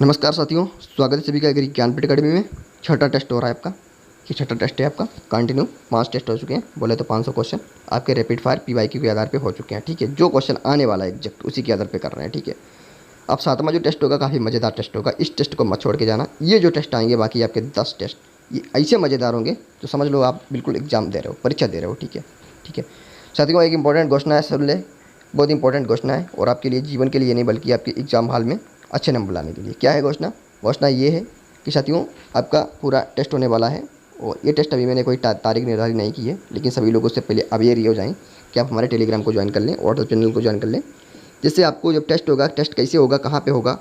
नमस्कार साथियों, स्वागत है सभी का एग्री ज्ञानपीठ अकेडमी में। छठा टेस्ट हो रहा है आपका। ये छठा टेस्ट है आपका। कंटिन्यू 5 टेस्ट हो चुके हैं, बोले तो 500 क्वेश्चन आपके रैपिड फायर पीवाईक्यू के आधार पे हो चुके हैं। ठीक है, जो क्वेश्चन आने वाला है एग्जैक्ट उसी के आधार पे कर रहे हैं। ठीक है, अब सातवां जो टेस्ट होगा काफ़ी मज़ेदार टेस्ट होगा। इस टेस्ट को मत छोड़ के जाना। ये जो टेस्ट आएंगे बाकी आपके 10 टेस्ट ये ऐसे मज़ेदार होंगे तो समझ लो आप बिल्कुल एग्जाम दे रहे हो, परीक्षा दे रहे हो। ठीक है, ठीक है साथियों, एक इंपॉर्टेंट घोषणा है, सुन ले। बहुत इंपॉर्टेंट घोषणा है और आपके लिए जीवन के लिए नहीं बल्कि आपके एग्जाम हॉल में अच्छे नंबर लाने के लिए। क्या है घोषणा? घोषणा ये है कि साथियों आपका पूरा टेस्ट होने वाला है और ये टेस्ट अभी मैंने कोई तारीख निर्धारित नहीं की है, लेकिन सभी लोगों से पहले अवेयर ये हो जाएं कि आप हमारे टेलीग्राम को ज्वाइन कर लें, व्हाट्सएप चैनल को ज्वाइन कर लें, जिससे आपको जब टेस्ट होगा, टेस्ट कैसे होगा, कहाँ पे होगा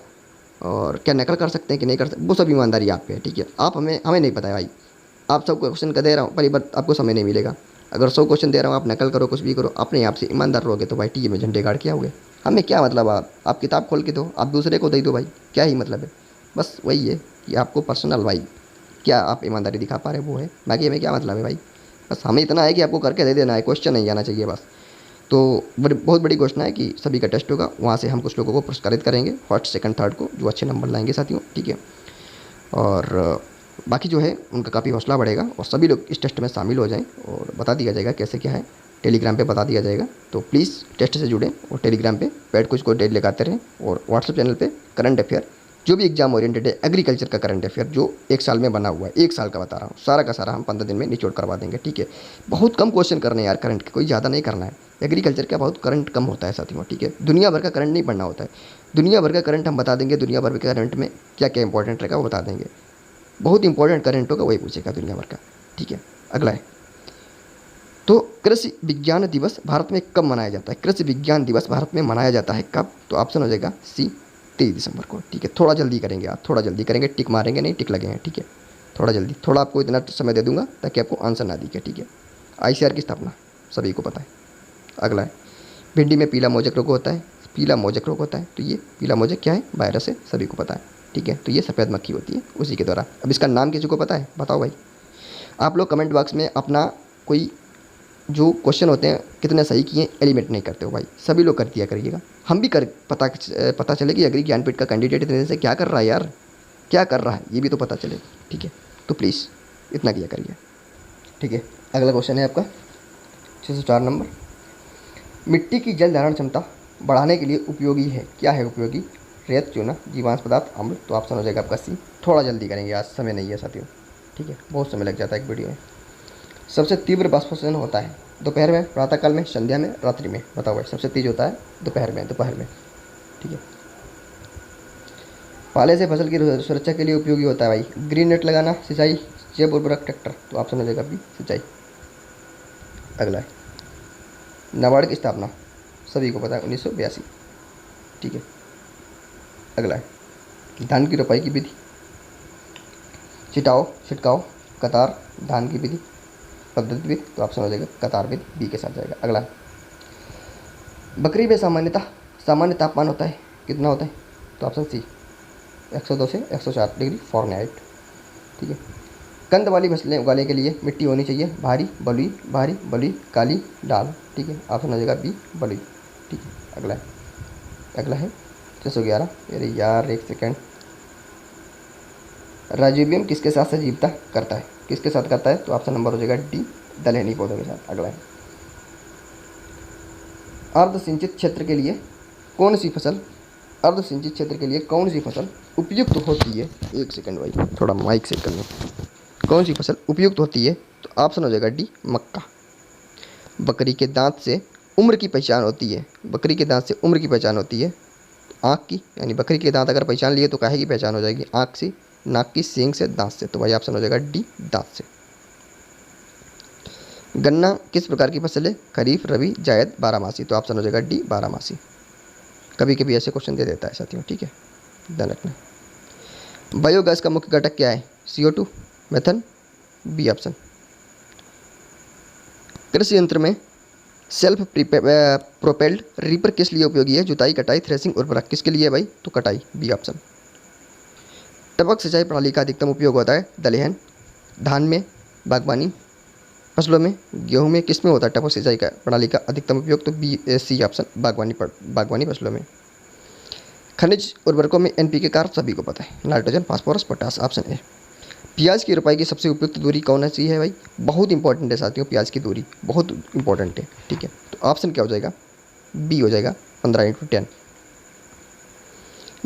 और क्या नकल कर सकते हैं कि नहीं कर सकते, वो सब ईमानदारी आप पे है। ठीक है, आप हमें नहीं पता है भाई। आप सब क्वेश्चन का दे रहा हूँ, पहली बार आपको समय नहीं मिलेगा। अगर 100 क्वेश्चन दे रहा हूँ, आप नकल करो, कुछ भी करो, अपने आप से ईमानदार रहोगे तो भाई टीए में झंडे गाड़ के आओगे। हमें क्या मतलब, आप किताब खोल के दो, आप दूसरे को दे दो भाई, क्या ही मतलब है। बस वही है कि आपको पर्सनल भाई क्या आप ईमानदारी दिखा पा रहे वो है, बाकी हमें क्या मतलब है भाई। बस हमें इतना है कि आपको करके दे देना है, क्वेश्चन नहीं आना चाहिए बस। तो बहुत बड़ी घोषणा है कि सभी का टेस्ट होगा, वहाँ से हम कुछ लोगों को पुरस्कारित करेंगे फर्स्ट सेकंड थर्ड को, जो अच्छे नंबर लाएंगे साथियों। ठीक है, और बाकी जो है उनका काफ़ी हौसला बढ़ेगा और सभी लोग इस टेस्ट में शामिल हो जाएं और बता दिया जाएगा कैसे क्या है, टेलीग्राम पे बता दिया जाएगा। तो प्लीज़ टेस्ट से जुड़ें और टेलीग्राम पे पेड कुछ को डेट लगाते रहें और व्हाट्सएप चैनल पे करंट अफेयर जो भी एग्जाम ओरिएंटेड है, एग्रीकल्चर का करंट अफेयर जो 1 साल में बना हुआ है, 1 साल का बता रहा हूँ, सारा का सारा हम 15 दिन में निचोड़ करवा देंगे। ठीक है, बहुत कम क्वेश्चन करने यार करंट के, कोई ज़्यादा नहीं करना है। एग्रीकल्चर का बहुत करंट कम होता है साथियों। ठीक है, दुनिया भर का करंट नहीं पढ़ना होता है, दुनिया भर का करंट हम बता देंगे। दुनिया भर के करंट में क्या क्या इंपॉर्टेंट रहेगा वो बता देंगे। बहुत इंपॉर्टेंट करंट होगा वही पूछेगा दुनिया भर का। ठीक है, अगला है तो कृषि विज्ञान दिवस भारत में कब मनाया जाता है? कृषि विज्ञान दिवस भारत में मनाया जाता है कब? तो ऑप्शन हो जाएगा सी, 23 दिसंबर को। ठीक है, थोड़ा जल्दी करेंगे आप, थोड़ा जल्दी करेंगे, टिक मारेंगे नहीं, टिक लगेंगे। ठीक है, थोड़ा जल्दी, थोड़ा आपको इतना समय दे दूंगा ताकि आपको आंसर ना दिखे। ठीक है, आईसीआर की स्थापना सभी को पता है। अगला है भिंडी में पीला मोजक रोग होता है, पीला मोजक रोग होता है, तो ये पीला मोजक क्या है? वायरस है, सभी को पता है। ठीक है, तो ये सफ़ेद मक्खी होती है उसी के द्वारा। अब इसका नाम किसी को पता है? बताओ भाई। आप लोग कमेंट बॉक्स में अपना कोई जो क्वेश्चन होते हैं कितने सही किए एलिमेंट नहीं करते हो भाई, सभी लोग कर दिया करिएगा। हम भी कर पता चले कि एग्री ज्ञानपीठ का कैंडिडेट इतने दिन से क्या कर रहा है यार, क्या कर रहा है ये भी तो पता चले। ठीक है, तो प्लीज़ इतना किया करिए। ठीक है, अगला क्वेश्चन है आपका 604 नंबर। मिट्टी की जल धारण क्षमता बढ़ाने के लिए उपयोगी है, क्या है उपयोगी? रेत, चूना, जीवांश पदार्थ, अम्ल। तो ऑप्शन हो जाएगा आपका सी। थोड़ा जल्दी करेंगे, आज समय नहीं है साथियों। ठीक है, बहुत समय लग जाता है एक वीडियो में। सबसे तीव्र बाष्पोत्सर्जन होता है दोपहर में, प्रातःकाल में, संध्या में, रात्रि में। बताओ भाई, सबसे तेज होता है दोपहर में, दोपहर में। ठीक है, पाले से फसल की सुरक्षा के लिए उपयोगी होता है भाई। ग्रीन नेट लगाना, सिंचाई, जैव उर्वरक, ट्रैक्टर। तो ऑप्शन हो जाएगा बी, सिंचाई। अगला है नाबार्ड की स्थापना सभी को पता है, 1982। ठीक है, अगला है धान की रोपाई की विधि। छिटकाव, कतार, धान की विधि, पद्धति विधि। तो ऑप्शन हो जाएगा कतार विधि, बी के साथ जाएगा। अगला बकरी में सामान्य तापमान होता है, कितना होता है? तो ऑप्शन सी, 102 से 104 डिग्री फ़ारेनहाइट। ठीक है, कंद वाली फसलें उगाने के लिए मिट्टी होनी चाहिए भारी बलुई, काली, डाल। ठीक है, ऑप्शन हो जाएगा बी, बलुई। ठीक है, अगला है 611। अरे यार एक सेकेंड, राइजोबियम किसके साथ सजीवता करता है? किसके साथ करता है? तो ऑप्शन नंबर हो जाएगा डी, दलहनी पौधों के साथ। अगला है अर्ध सिंचित क्षेत्र के लिए कौन सी फसल उपयुक्त होती है? एक सेकंड भाई, थोड़ा माइक सेट कर लो। कौन सी फसल उपयुक्त होती है? तो ऑप्शन हो जाएगा डी, मक्का। बकरी के दांत से उम्र की पहचान होती है, बकरी के दांत से उम्र की पहचान होती है आँख की, यानी बकरी के दांत अगर पहचान लिए तो काहे की पहचान हो जाएगी? आँख से, नाक की, सींग से, दांत से। तो भाई ऑप्शन हो जाएगा डी, दांत से। गन्ना किस प्रकार की फसल है? खरीफ, रबी, जायद, बारहमासी। तो ऑप्शन हो जाएगा डी, बारहमासी। कभी कभी ऐसे क्वेश्चन दे देता है साथियों। ठीक है, ध्यान रखना। बायोगैस का मुख्य घटक क्या है? CO2, मेथन, B option. कृषि यंत्र में सेल्फ प्रोपेल्ड रीपर किस लिए उपयोगी है? जुताई, कटाई, थ्रेसिंग, उर्वरक। किसके लिए है भाई? तो कटाई, बी ऑप्शन। टपक सिंचाई प्रणाली का अधिकतम उपयोग होता है दलहन, धान में, बागवानी फसलों में, गेहूं में। किस में होता है टपक सिंचाई का प्रणाली का अधिकतम उपयोग? तो बी, सी ऑप्शन, बागवानी फसलों में। खनिज उर्वरकों में एनपीके का अर्थ सभी को पता है, nitrogen, phosphorus, potash. Option A. प्याज की रोपाई की सबसे उपयुक्त दूरी कौन सी है भाई? बहुत इंपॉर्टेंट है साथियों, प्याज की दूरी बहुत इंपॉर्टेंट है, ठीक है। तो ऑप्शन क्या हो जाएगा? बी हो जाएगा 15x10।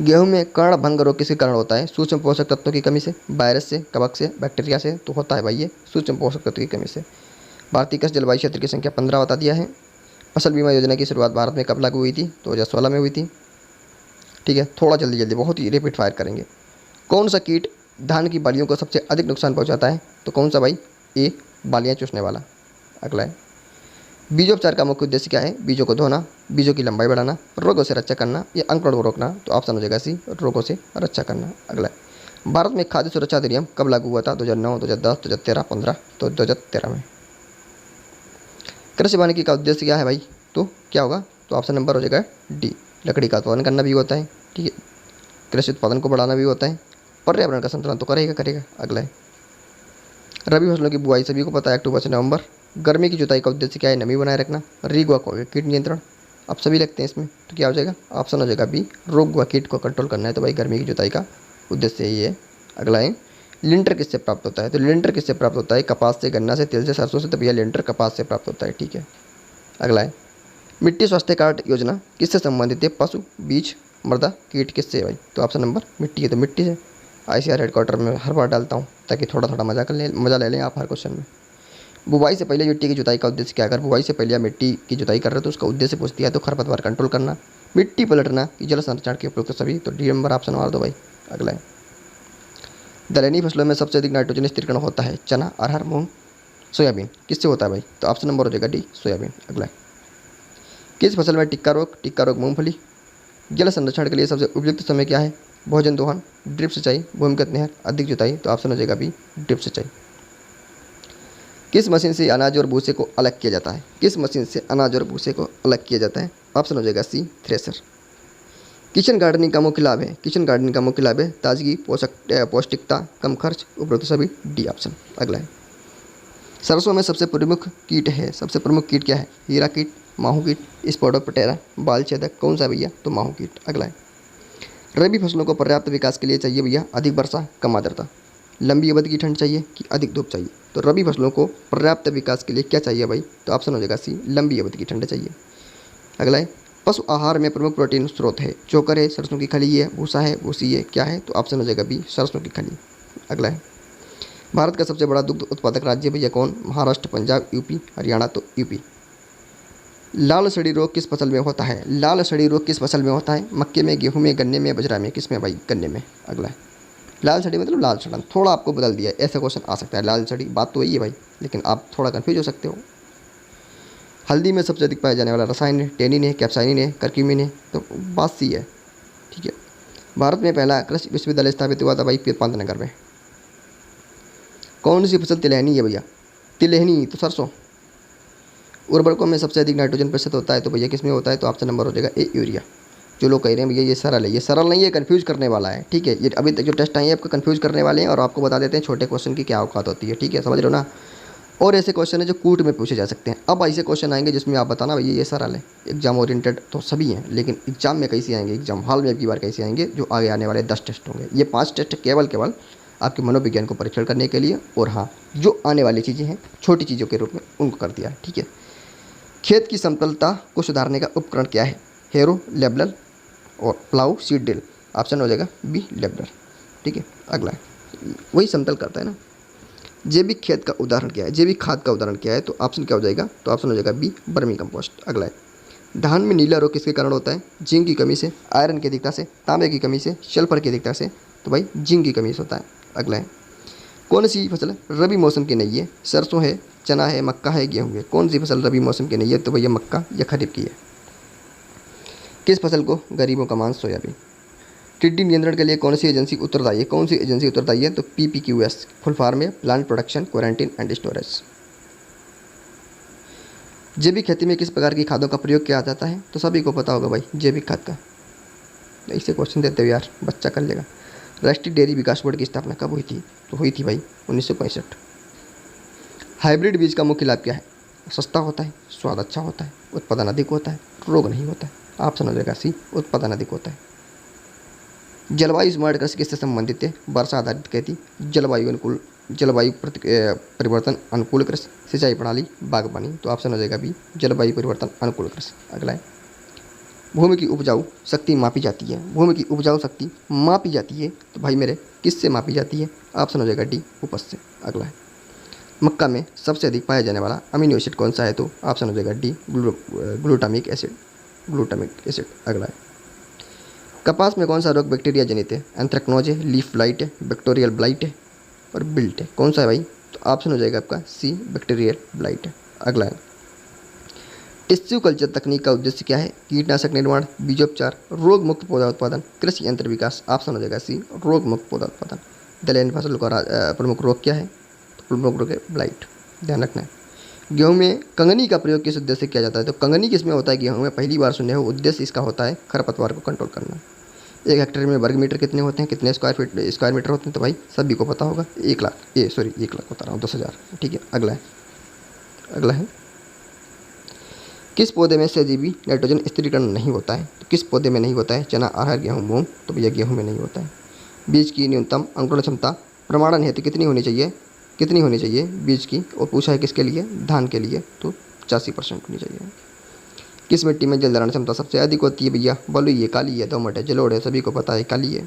गेहूं में कर्ण भंग रोग किसके कारण होता है? सूक्ष्म पोषक तत्वों की कमी से, वायरस से, कवक से, बैक्टीरिया से। तो होता है भाई ये सूक्ष्म पोषक तत्व की कमी से। भारतीय कृषि जलवायु क्षेत्र की संख्या 15 बता दिया है। फसल बीमा योजना की शुरुआत भारत में कब लागू हुई थी? 2016 में हुई थी, ठीक है। थोड़ा जल्दी जल्दी, बहुत ही रैपिड फायर करेंगे। कौन सा कीट धान की बालियों को सबसे अधिक नुकसान पहुंचाता है? तो कौन सा भाई? ए, बालियां चूसने वाला। अगला है, बीजोपचार का मुख्य उद्देश्य क्या है? बीजों को धोना, बीजों की लंबाई बढ़ाना, रोगों से रक्षा करना या अंकुरण को रोकना। तो ऑप्शन हो जाएगा सी, रोगों से रक्षा करना। अगला है, भारत में खाद्य सुरक्षा अधिनियम कब लागू हुआ था? 2009, 2010, 2013, 15। तो 2013 में। कृषि वानिकी का उद्देश्य क्या है भाई? तो क्या होगा? तो ऑप्शन नंबर हो जाएगा डी, लकड़ी का उत्पादन करना भी होता है, ठीक है। कृषि उत्पादन को बढ़ाना भी होता है, पर्यावरण का संतुलन तो करेगा। अगला है, रबी फसलों की बुआई सभी को पता है अक्टूबर से नवंबर। गर्मी की जुताई का उद्देश्य क्या है? नमी बनाए रखना। रोग व कीट नियंत्रण, अब सभी लगते हैं इसमें। तो क्या हो जाएगा? ऑप्शन हो जाएगा बी, रोग व कीट को कंट्रोल करना है। तो भाई गर्मी की जुताई का उद्देश्य यही है। अगला है, लिंटर किससे प्राप्त होता है? तो लिंटर किससे प्राप्त होता है? कपास से, गन्ना से, तिल से, सरसों से। तो भैया लिंटर कपास से प्राप्त होता है, ठीक है। अगला है, मिट्टी स्वास्थ्य कार्ड योजना किससे संबंधित है? पशु, बीज, मृदा, कीट किससे है भाई? तो ऑप्शन नंबर मिट्टी है। तो मिट्टी से। ICAR हेडक्वार्टर में हर बार डालता हूँ ताकि थोड़ा थोड़ा मजा ले लें आप हर क्वेश्चन में। बुवाई से पहले मिट्टी की जुताई का उद्देश्य क्या है? अगर बुवाई से पहले आप मिट्टी की जुताई कर रहे हो तो उसका उद्देश्य पूछ दिया तो खरपतवार कंट्रोल करना, मिट्टी पलटना, जल संरक्षण के उपयोग सभी। तो डी नंबर ऑप्शन मार दो भाई। अगला है, दलहनी फसलों में सबसे अधिक नाइट्रोजन स्थिरीकरण होता है? चना, अरहर, मूंग, सोयाबीन। किससे होता है भाई? तो ऑप्शन नंबर हो जाएगा डी, सोयाबीन। अगला है, किस फसल में टिक्का रोग मूंगफली। जल संरक्षण के लिए सबसे उपयुक्त समय क्या है? भोजन दोहन, ड्रिप सिंचाई, भूमिगत नहर, अधिक जुताई। तो ऑप्शन हो जाएगा बी, ड्रिप सिंचाई। किस मशीन से अनाज और भूसे को अलग किया जाता है? किस मशीन से अनाज और भूसे को अलग किया जाता है? ऑप्शन हो जाएगा सी, थ्रेशर। किचन गार्डनिंग का मुख्य लाभ है? किचन गार्डनिंग का मुख्य लाभ है ताजगी, पौष्टिकता, कम खर्च, उपरोक्त सभी। D option. अगला है, सरसों में सबसे प्रमुख कीट है? सबसे प्रमुख कीट क्या है? हीरा कीट, माहू कीट, स्पोडोप्टेरा, बाल छेदक। कौन सा भैया? तो माहू कीट। अगला है, रबी फसलों को पर्याप्त विकास के लिए चाहिए भैया अधिक वर्षा, कम आर्द्रता, लंबी अवधि की ठंड चाहिए कि अधिक धूप चाहिए? तो रबी फसलों को पर्याप्त विकास के लिए क्या चाहिए भाई? तो ऑप्शन हो जाएगा सी, लंबी अवधि की ठंड चाहिए। अगला है, पशु आहार में प्रमुख प्रोटीन स्रोत है? चोकर है, सरसों की खली है, भूसा है, भूसी है, क्या है? तो ऑप्शन हो जाएगा बी, सरसों की खली। अगला है, भारत का सबसे बड़ा दुग्ध उत्पादक राज्य भैया कौन? महाराष्ट्र, पंजाब, यूपी, हरियाणा। तो यूपी। लाल सड़ी रोग किस फसल में होता है? लाल सड़ी रोग किस फसल में होता है? मक्के में, गेहूं में, गन्ने में, बजरा में। किस में भाई? गन्ने में। अगला है, लाल सड़ी मतलब लाल सड़न, थोड़ा आपको बदल दिया है, ऐसा क्वेश्चन आ सकता है। लाल सड़ी बात तो वही है भाई, लेकिन आप थोड़ा कन्फ्यूज हो सकते हो। हल्दी में सबसे अधिक पाया जाने वाला रसायन है? टेनिन है, कैप्साइनिन है, करक्यूमिन है। तो बात सी है, ठीक है। भारत में पहला कृषि विश्वविद्यालय स्थापित हुआ था भाई पांतनगर में। कौन सी फसल तिलहनी है भैया? तिलहनी तो सरसों। उर्वरकों में सबसे अधिक नाइट्रोजन प्रतिशत होता है? तो भैया किस में होता है? तो ऑप्शन नंबर हो जाएगा ए, यूरिया। जो लोग कह रहे हैं भैया ये सरल है, ये सरल नहीं है, कन्फ्यूज करने वाला है, ठीक है। ये अभी तक जो टेस्ट आए हैं आपको कन्फ्यूज करने वाले हैं और आपको बता देते हैं छोटे क्वेश्चन की क्या औकात होती है, ठीक है, समझ रहे हो ना। और ऐसे क्वेश्चन है जो कूट में पूछे जा सकते हैं। अब ऐसे क्वेश्चन आएंगे जिसमें आप बताना भैया ये सरल है। एग्जाम ओरिएंटेड तो सभी हैं, लेकिन एग्जाम में कैसे आएंगे, एग्जाम हॉल में अगली बार कैसे आएंगे, जो आगे आने वाले 10 टेस्ट होंगे। ये 5 टेस्ट केवल आपके मनोविज्ञान को परीक्षण करने के लिए, और हाँ जो आने वाली चीज़ें हैं छोटी चीज़ों के रूप में उनको कर दिया है, ठीक है। खेत की समतलता को सुधारने का उपकरण क्या है? हेरो, लेबलर और प्लाऊ, सीड ड्रिल। ऑप्शन हो जाएगा बी, लेबलर, ठीक है। अगला है, वही समतल करता है ना। जैविक खेत का उदाहरण क्या है? जैविक खाद का उदाहरण क्या है? तो ऑप्शन क्या हो जाएगा? तो ऑप्शन हो जाएगा बी, वर्मी कंपोस्ट। अगला है, धान में नीला रोग किसके कारण होता है? जिंक की कमी से, आयरन की अधिकता से, तांबे की कमी से, सल्फर की अधिकता से। तो भाई जिंक की कमी से होता है। अगला है, कौन सी फसल रबी मौसम की नहीं है? सरसों है, चना है, मक्का है, गेहूँ है। कौन सी फसल रबी मौसम की नहीं है? तो भैया मक्का या खरीफ की है। किस फसल को गरीबों का मांस? सोयाबीन। टिड्डी नियंत्रण के लिए कौन सी एजेंसी उत्तरदायी है? कौन सी एजेंसी उत्तरदायी है? तो PPQS, फुल फॉर्म है plant production, quarantine and storage. जैविक खेती में किस प्रकार की खादों का प्रयोग किया जाता है? तो सभी को पता होगा भाई जैविक खाद का। ऐसे क्वेश्चन देते हो यार, बच्चा कर लेगा। राष्ट्रीय डेयरी विकास बोर्ड की स्थापना कब हुई थी? तो हुई थी भाई 1965। हाइब्रिड बीज का मुख्य लाभ क्या है? सस्ता होता है, स्वाद अच्छा होता है, उत्पादन अधिक होता है, रोग नहीं होता है। ऑप्शन हो जाएगा सी, उत्पादन अधिक होता है। जलवायु स्मार्ट कृषि किससे संबंधित है? वर्षा आधारित खेती, जलवायु अनुकूल, परिवर्तन अनुकूल कृषि, सिंचाई प्रणाली, बागवानी। तो ऑप्शन हो जाएगा बी, जलवायु परिवर्तन अनुकूल कृषि। अगला है, भूमि की उपजाऊ शक्ति मापी जाती है। भूमि की उपजाऊ शक्ति मापी जाती है तो भाई मेरे किससे मापी जाती है? ऑप्शन हो जाएगा डी, उपज से। अगला है, मक्का में सबसे अधिक पाया जाने वाला अमीनो एसिड कौन सा है? तो ऑप्शन हो जाएगा D, glutamic acid. Glutamic acid. अगला है, कपास में कौन सा रोग बैक्टीरिया जनित है? एंथ्रेक्नोज है, लीफ ब्लाइट है, बैक्टीरियल ब्लाइट है और बिल्ट है। कौन सा है भाई? तो ऑप्शन हो जाएगा आपका सी, बैक्टीरियल ब्लाइट है। अगला है, टिश्यू कल्चर तकनीक का उद्देश्य क्या है? कीटनाशक निर्माण, बीजोपचार, रोग मुक्त पौधा उत्पादन, कृषि यंत्र विकास। ऑप्शन हो जाएगा सी, रोग मुक्त पौधा उत्पादन। दलहनी फसल का प्रमुख रोग क्या है? तो प्रमुख रोग है ब्लाइट, ध्यान रखना है। गेहूं में कंगनी का प्रयोग किस उद्देश्य से किया जाता है? तो कंगनी किसमें होता है गेहूं में? पहली बार सुने हो। उद्देश्य इसका होता है खरपतवार को कंट्रोल करना। 1 हेक्टेयर में वर्ग मीटर कितने होते हैं? कितने स्क्वायर मीटर होते हैं? तो भाई सभी को पता होगा, 1 लाख, 1 लाख बता रहा हूँ, 10,000। ठीक है। अगला है, किस पौधे में सहजीवी नाइट्रोजन स्थिरीकरण नहीं होता है? तो किस पौधे में नहीं होता है? चना, अरहर, गेहूँ, मूंग। तो भैया गेहूँ में नहीं होता है। बीज की न्यूनतम अंकुरण क्षमता प्रमाणन हेतु कितनी होनी चाहिए? बीज की? और पूछा है किसके लिए? धान के लिए। तो 85% होनी चाहिए। किस मिट्टी में जल धारण क्षमता सबसे अधिक होती है? भैया बलुई है, काली है, दोमट है, जलोढ़ है, सभी को पता है काली है।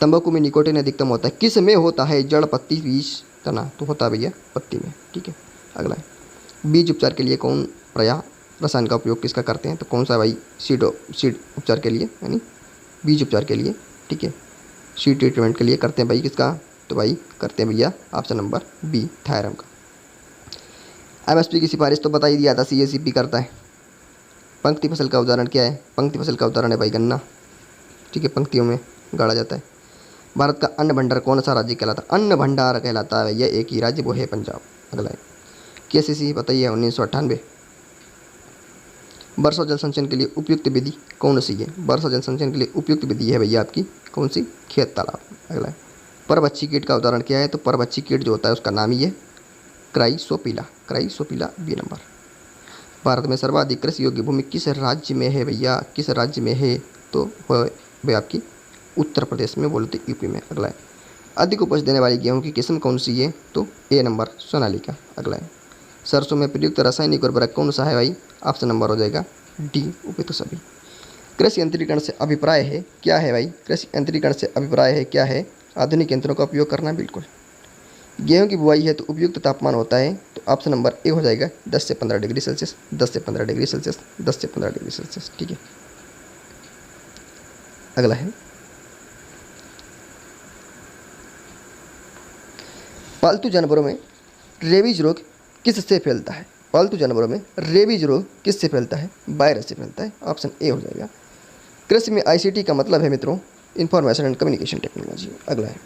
तंबाकू में निकोटिन अधिकतम होता है, किस में होता है? जड़, पत्ती, बीज, तना। तो होता है भैया पत्ती में। ठीक है। अगला है, बीज उपचार के लिए कौन रसायन का उपयोग किसका करते हैं? तो कौन सा भाई? सीड उपचार के लिए, यानी बीज उपचार के लिए। ठीक है, सीड ट्रीटमेंट के लिए करते हैं भाई किसका? तो भाई करते हैं भैया ऑप्शन नंबर बी, थायरम का। एमएसपी की सिफारिश तो बता ही दिया था, सीएसीपी करता है। पंक्ति फसल का उदाहरण क्या है? पंक्ति फसल का उदाहरण है भाई गन्ना। ठीक है, पंक्तियों में गाड़ा जाता है। भारत का अन्न भंडार कौन सा राज्य कहलाता है? अन्न भंडार कहलाता है भैया एक ही राज्य, वो है पंजाब। अगला है, केसीसी बताइए 1998। वर्षा जल संचयन के लिए उपयुक्त विधि कौन सी है? वर्षा जल संचयन के लिए उपयुक्त विधि है भैया आपकी कौन सी? खेत तालाब। अगला है, परभक्षी कीट का उदाहरण क्या है? तो परभक्षी कीट जो होता है उसका नाम ही है क्राइसोपिला। B number. भारत में सर्वाधिक कृषि योग्य भूमि किस राज्य में है भैया? किस राज्य में है? तो वह आपकी उत्तर प्रदेश में, बोलते यूपी में। अगला है, अधिक उपज देने वाली गेहूं की किस्म कौन सी है? तो ए नंबर, सोनालिका। अगला है, सरसों में प्रयुक्त रासायनिक उर्वरक कौन सा है भाई? ऑप्शन नंबर हो जाएगा डी, उपयुक्त सभी। कृषि यंत्रीकरण से अभिप्राय है क्या है भाई? कृषि यंत्रीकरण से अभिप्राय है क्या है? आधुनिक यंत्रों का उपयोग करना। बिल्कुल। गेहूं की बुआई है तो उपयुक्त तापमान होता है, तो ऑप्शन नंबर ए हो जाएगा 10 से 15 डिग्री सेल्सियस। 10 से 15 डिग्री सेल्सियस, 10 से 15 डिग्री सेल्सियस। ठीक है। अगला है, पालतू जानवरों में रेबीज रोग किससे फैलता है? पालतू जानवरों में रेबीज रोग किससे फैलता है? वायरस से फैलता है। ऑप्शन ए हो जाएगा। कृषि में आईसीटी का मतलब है मित्रों इंफॉर्मेशन एंड कम्युनिकेशन टेक्नोलॉजी। अगला है,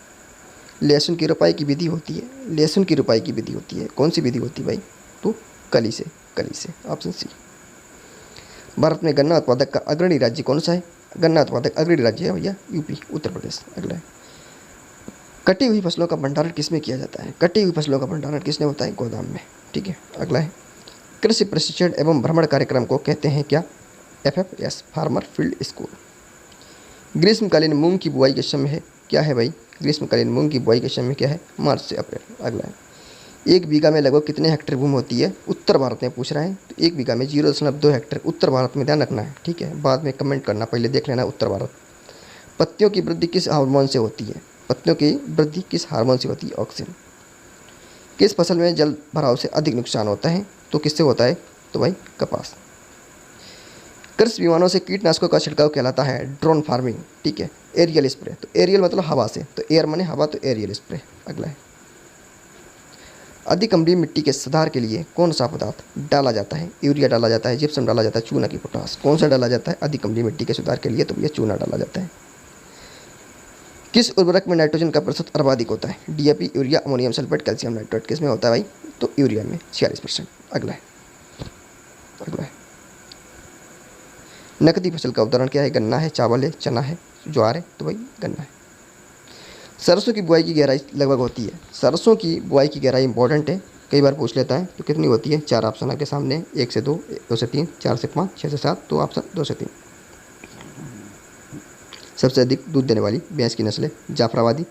लहसुन की रोपाई की विधि होती है। लहसुन की रोपाई की विधि होती है, कौन सी विधि होती है भाई? तो कली से। Option C. भारत में गन्ना उत्पादक का अग्रणी राज्य कौन सा है? गन्ना उत्पादक अग्रणी राज्य है भैया यूपी, उत्तर प्रदेश। अगला है, कटी हुई फसलों का भंडारण किसमें किया जाता है? कटी हुई फसलों का भंडारण किसने होता है? गोदाम में। ठीक है। अगला है, कृषि प्रशिक्षण एवं भ्रमण कार्यक्रम को कहते हैं क्या? FFS, farmer field school. ग्रीष्मकालीन मूंग की बुआई का समय है क्या है भाई? ग्रीष्मकालीन मूंग की बुआई का समय क्या है? मार्च से अप्रैल। अगला है, 1 बीघा में लगभग कितने हेक्टेयर भूमि होती है? उत्तर भारत में पूछ रहा है, तो 1 बीघा में 0.2 हेक्टेयर उत्तर भारत में, ध्यान रखना है। ठीक है, बाद में कमेंट करना, पहले देख लेना उत्तर भारत। पत्तियों की वृद्धि किस हार्मोन से होती है? पत्तियों की वृद्धि किस हार्मोन से होती है? ऑक्सिन। किस फसल में जल भराव से अधिक नुकसान होता है? तो किससे होता है? तो भाई कपास। कृषि विमानों से कीटनाशकों का छिड़काव कहलाता है ड्रोन फार्मिंग। ठीक है। एरियल स्प्रे, तो एरियल मतलब हवा से, तो एयर माने हवा, तो एरियल स्प्रे। अगला है, अधिक अम्लीय मिट्टी के सुधार के लिए कौन सा पदार्थ डाला जाता है? यूरिया डाला जाता है, जिप्सम डाला जाता है, चूना की पोटास। कौन सा डाला जाता है अधिक अम्लीय मिट्टी के सुधार के लिए? तो ये चूना डाला जाता है। किस उर्वरक में नाइट्रोजन का प्रतिशत सर्वाधिक होता है? DAP, urea, ammonium sulphate, calcium nitrate. किस में होता है भाई? तो यूरिया में 46%। अगला है, नकदी फसल का उदाहरण क्या है? गन्ना है, चावल है, चना है, ज्वार है। तो भाई गन्ना है। सरसों की बुआई की गहराई लगभग होती है। सरसों की बुआई की गहराई इंपॉर्टेंट है, कई बार पूछ लेता है। तो कितनी होती है? 4 ऑप्शन आपके सामने, 1 से 2, 2 से 3, 4 से 5, 6 से 7। तो ऑप्शन 2 से 3। सबसे अधिक दूध देने वाली भैंस की नस्ल है जाफराबादी,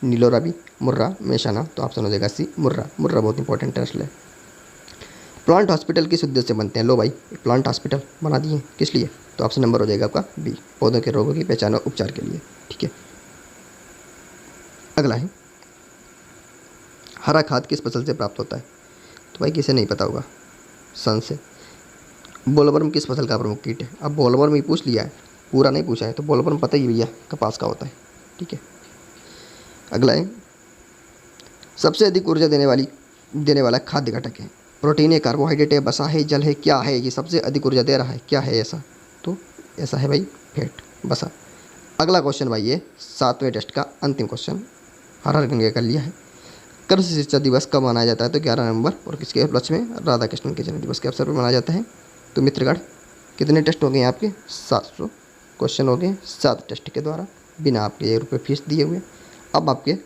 नीलोराबी, मुर्रा, मेशाना। तो ऑप्शन हो जाएगा सी मुर्रा। मुर्रा बहुत इंपॉर्टेंट नस्ल है। प्लांट हॉस्पिटल किस उद्देश्य से बनते हैं? लो भाई, प्लांट हॉस्पिटल बना दिए किस लिए? तो ऑप्शन नंबर हो जाएगा आपका बी, पौधों के रोगों की पहचान और उपचार के लिए। ठीक है, अगला है हरा खाद किस फसल से प्राप्त होता है? तो भाई किसे नहीं पता होगा, सन से। बोलवर्म किस फसल का प्रमुख कीट है? अब बोलवर्म ही पूछ लिया है, पूरा नहीं पूछा है, तो बोलवर्म पता ही भैया कपास का होता है। ठीक है, अगला है सबसे अधिक ऊर्जा देने वाला खाद्य घटक है? प्रोटीन है, कार्बोहाइड्रेट है, वसा है, जल है, क्या है ये सबसे अधिक ऊर्जा दे रहा है? क्या है ऐसा? तो ऐसा है भाई फैट, वसा। अगला क्वेश्चन भाई ये 7वें टेस्ट का अंतिम क्वेश्चन हर हर गंगे कर लिया है। कृषि शिक्षा दिवस कब मनाया जाता है? तो 11 नवंबर। और किसके उपलक्ष्य में? राधा कृष्णन के जन्म दिवस के अवसर पर मनाया जाता है। तो मित्रगण कितने टेस्ट हो गए आपके? 700 क्वेश्चन हो गए 7 टेस्ट के द्वारा, बिना आपके 1 रुपये फीस दिए हुए। अब आपके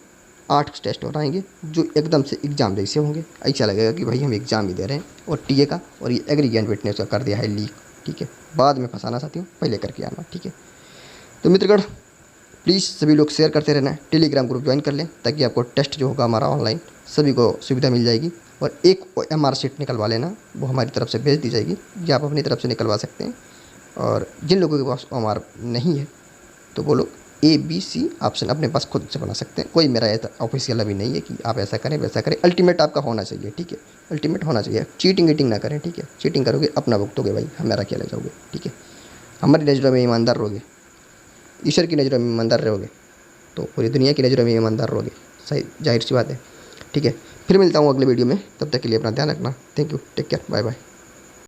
8 टेस्ट और आएंगे जो एकदम से एग्जाम जैसे होंगे। ऐसा लगेगा कि भाई हम एग्जाम ही दे रहे हैं। और टीए का और ये एग्री एंड विटनेस का कर दिया है लीक। ठीक है, बाद में फंसाना साथियों, पहले करके आना। ठीक है, तो मित्रगण प्लीज़ सभी लोग शेयर करते रहना, टेलीग्राम ग्रुप ज्वाइन कर लें ताकि आपको टेस्ट जो होगा हमारा ऑनलाइन सभी को सुविधा मिल जाएगी। और एक MR शीट निकलवा लेना, वो हमारी तरफ से भेज दी जाएगी या आप अपनी तरफ से निकलवा सकते हैं। और जिन लोगों के पास MR नहीं है तो वो लोग ABC ऑप्शन अपने पास खुद से बना सकते हैं। कोई मेरा ऐसा ऑफिशियल अभी नहीं है कि आप ऐसा करें वैसा करें। अल्टीमेट आपका होना चाहिए। ठीक है, अल्टीमेट होना चाहिए। चीटिंग वीटिंग ना करें। ठीक है, चीटिंग करोगे अपना भुगतोगे भाई, हमारा क्या ले जाओगे। ठीक है, हमारी नज़रों में ईमानदार रहोगे, ईश्वर की नज़रों में ईमानदार रहोगे, तो पूरी दुनिया की नज़रों में ईमानदार रहोगे। सही, जाहिर सी बात है। ठीक है, फिर मिलता हूँ अगले वीडियो में, तब तक के लिए अपना ध्यान रखना। Thank you, take care, bye bye.